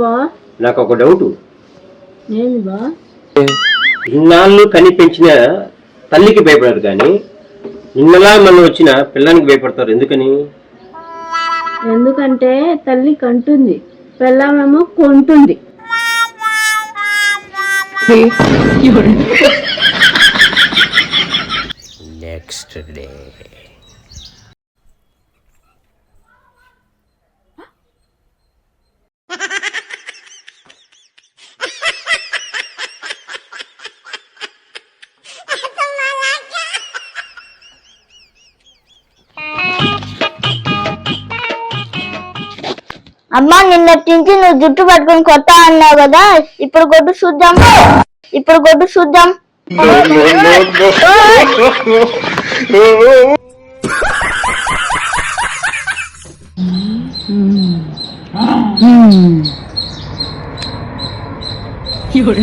బా నాకు ఒక డౌట్. ఏంది బా? ఇన్నాళ్ళు కని పెంచిన తల్లికి భయపడరు కానీ ఇన్నలా మనం వచ్చిన పిల్లానికి భయపడతారు, ఎందుకని? ఎందుకంటే తల్లి కంటుంది, పిల్లమేమో కొంటుంది. Next day. అమ్మా నిన్నటి నుంచి నువ్వు జుట్టు పట్టుకొని కొత్త అన్నావు కదా, ఇప్పుడు కొట్టు చూద్దాం. ఎవరు